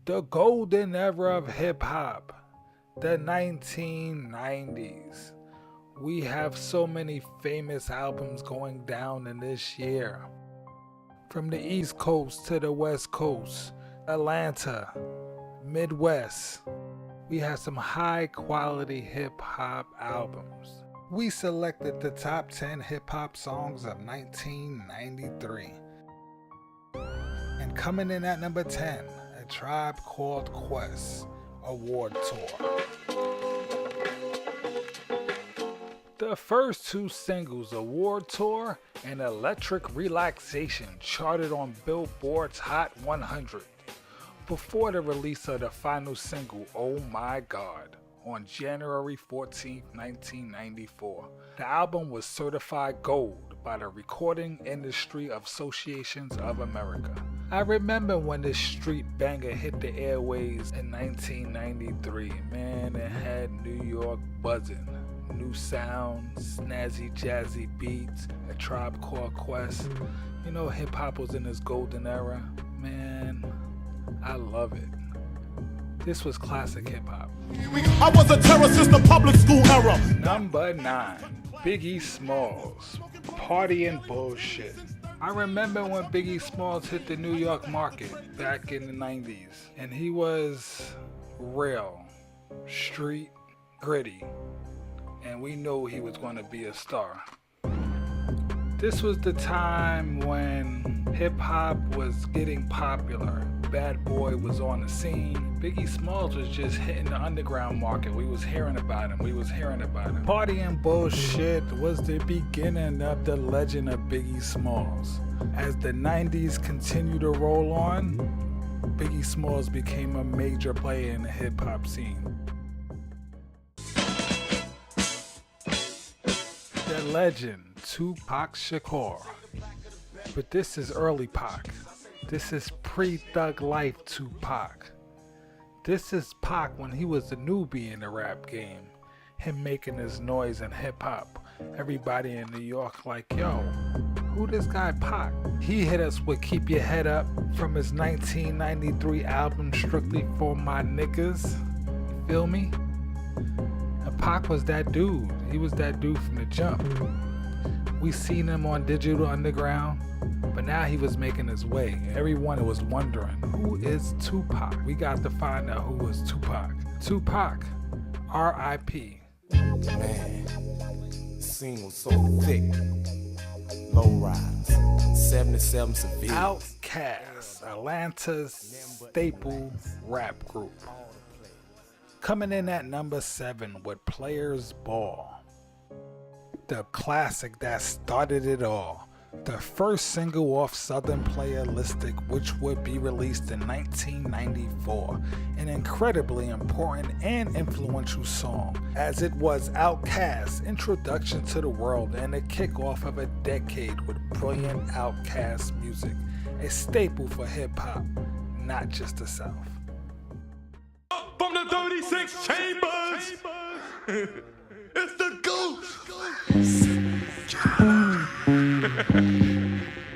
The golden era of hip-hop, the 1990s. We have so many famous albums going down in this year. From the East Coast to the West Coast, Atlanta, Midwest, we have some high quality hip-hop albums. We selected the top 10 hip-hop songs of 1993. And coming in at number 10, A Tribe Called Quest Award Tour. The first two singles, Award Tour and Electric Relaxation, charted on Billboard's Hot 100 before the release of the final single, Oh My God, on January 14, 1994. The album was certified gold by the Recording Industry Associations of America. I remember when this street banger hit the airways in 1993. Man, it had New York buzzing. New sound, snazzy, jazzy beats, A Tribe Called Quest. You know, hip-hop was in its golden era. Man, I love it. This was classic hip-hop. I was a terror since the public school era. Number 9, Biggie Smalls, Party and Bullshit. I remember when Biggie Smalls hit the New York market back in the 90s, and he was real, street, gritty, and we knew he was going to be a star. This was the time when hip-hop was getting popular. Bad Boy was on the scene. Biggie Smalls was just hitting the underground market. We was hearing about him. Party and Bullshit was the beginning of the legend of Biggie Smalls. As the 90s continued to roll on, Biggie Smalls became a major player in the hip-hop scene. The legend, Tupac Shakur. But this is early Pac. This is pre-Thug Life Tupac. This is Pac when he was a newbie in the rap game. Him making his noise in hip-hop. Everybody in New York like, yo, who this guy Pac? He hit us with Keep Your Head Up from his 1993 album Strictly For My Niggas. You feel me? And Pac was that dude. He was that dude from the jump. We seen him on Digital Underground, but now he was making his way. Everyone was wondering, who is Tupac? We got to find out who was Tupac. Tupac, R.I.P. Man, the scene was so thick. Low rise, 77 severe. Outkast, Atlanta's staple rap group. Coming in at number 7 with Players Ball. The classic that started it all. The first single off Southern Playalistic, which would be released in 1994. An incredibly important and influential song, as it was Outkast's introduction to the world and the kickoff of a decade with brilliant Outkast music. A staple for hip-hop, not just the South. From the 36 chambers, it's the ghost.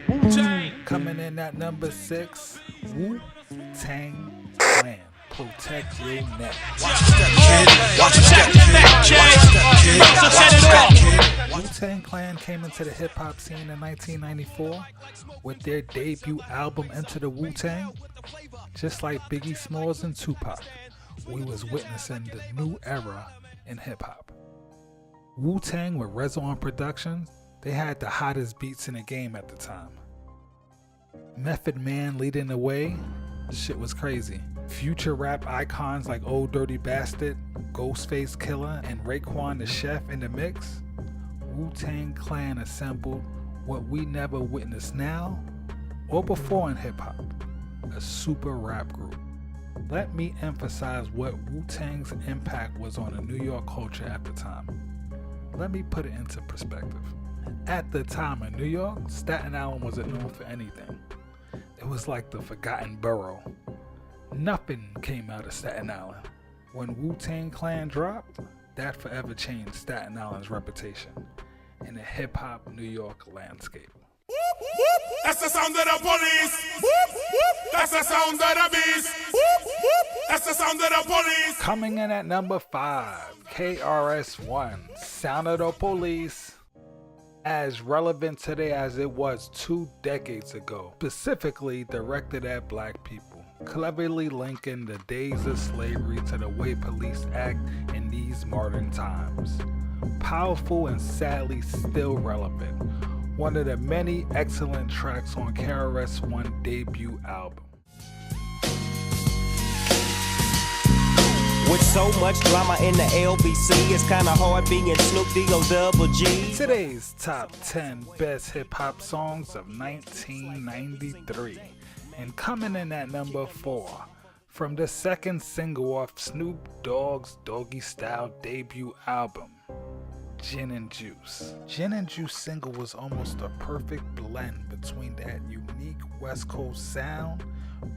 Wu-Tang. Coming in at number 6, Wu-Tang Clan. Protect your neck. Wu-Tang Clan came into the hip-hop scene in 1994 with their debut album Enter the Wu-Tang. Just like Biggie Smalls and Tupac, we was witnessing the new era in hip-hop. Wu-Tang with Rezzo on production, they had the hottest beats in the game at the time. Method Man leading the way, shit was crazy. Future rap icons like Old Dirty Bastard, Ghostface Killer, and Raekwon the Chef in the mix. Wu-Tang Clan assembled what we never witnessed now or before in hip-hop, a super rap group. Let me emphasize what Wu-Tang's impact was on the New York culture at the time. Let me put it into perspective. At the time in New York, Staten Island wasn't known for anything. It was like the forgotten borough. Nothing came out of Staten Island. When Wu-Tang Clan dropped, that forever changed Staten Island's reputation in the hip-hop New York landscape. That's the sound of the police. That's the sound of the beast. the sound of the police. Coming in at number 5, KRS-One, Sound of the Police. As relevant today as it was 2 decades ago, specifically directed at black people, cleverly linking the days of slavery to the way police act in these modern times. Powerful and sadly still relevant. One of the many excellent tracks on KRS-One's debut album. With so much drama in the LBC, it's kinda hard being Snoop DOGGY. Today's top 10 best hip-hop songs of 1993. And coming in at number 4, from the second single off Snoop Dogg's Doggy Style debut album, Gin and Juice. Gin and Juice single was almost a perfect blend between that unique West Coast sound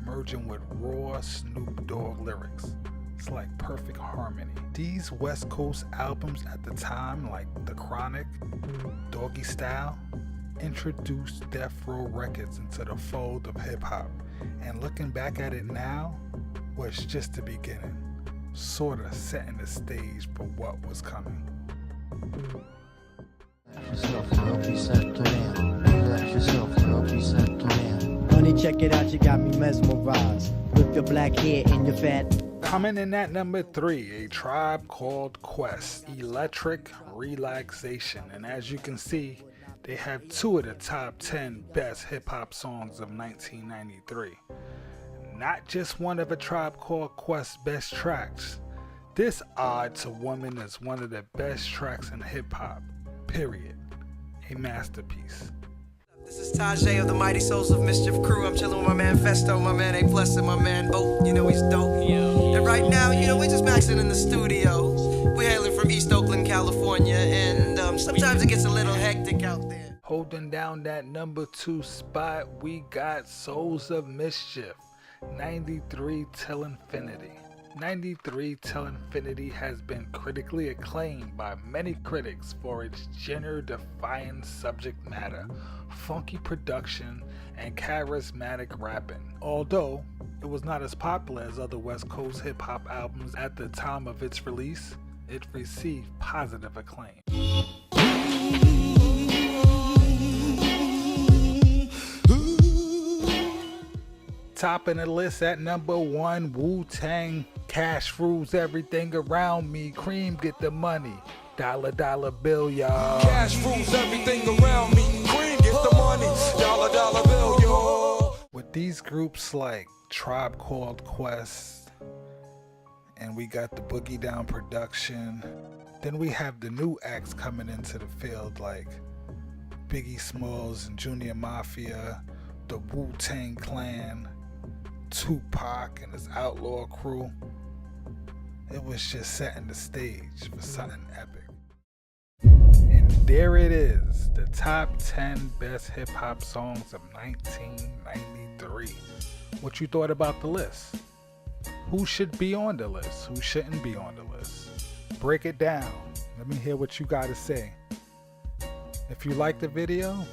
merging with raw Snoop Dogg lyrics. It's like perfect harmony. These West Coast albums at the time, like The Chronic, Doggy Style, introduced Death Row Records into the fold of hip hop. And looking back at it now, was just the beginning, sorta setting the stage for what was coming. Honey, check it out, you got me mesmerized with your black hair and your fat. Coming in at number 3, A Tribe Called Quest, Electric Relaxation. And as you can see, they have 2 of the top 10 best hip-hop songs of 1993. Not just one of A Tribe Called Quest's best tracks. This Ode to Woman is one of the best tracks in hip-hop, period. A masterpiece. This is Tajay of the Mighty Souls of Mischief crew. I'm chilling with my man Festo, my man A Plus, and my man Oak. You know he's dope. And right now, you know, we're just maxing in the studio. We're hailing from East Oakland, California, and sometimes it gets a little hectic out there. Holding down that number 2 spot, we got Souls of Mischief, 93 Till Infinity. 93 Till Infinity has been critically acclaimed by many critics for its gender-defying subject matter, funky production, and charismatic rapping. Although it was not as popular as other West Coast hip-hop albums at the time of its release, it received positive acclaim. Topping the list at number 1, Wu-Tang, Cash Rules Everything Around Me, Cream Get the Money, Dollar Dollar Bill, y'all. Cash rules everything around me. Cream get the money. Dollar dollar bill, yo. With these groups like Tribe Called Quest, and we got the Boogie Down production, then we have the new acts coming into the field like Biggie Smalls and Junior Mafia, the Wu-Tang Clan, Tupac and his outlaw crew. It was just setting the stage for something epic. And there it is, the top 10 best hip-hop songs of 1993. What you thought about the list? Who should be on the list? Who shouldn't be on the list? Break it down. Let me hear what you got to say. If you like the video,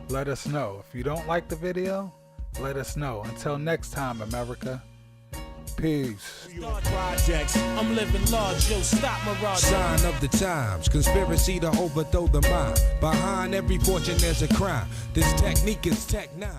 let us know. If you don't like the video, let us know. Until next time, America. Peace. Projects, I'm living large, yo, stop mirage. Sign of the times, conspiracy to overthrow the mind. Behind every fortune there's a crime. This technique is Tech 9.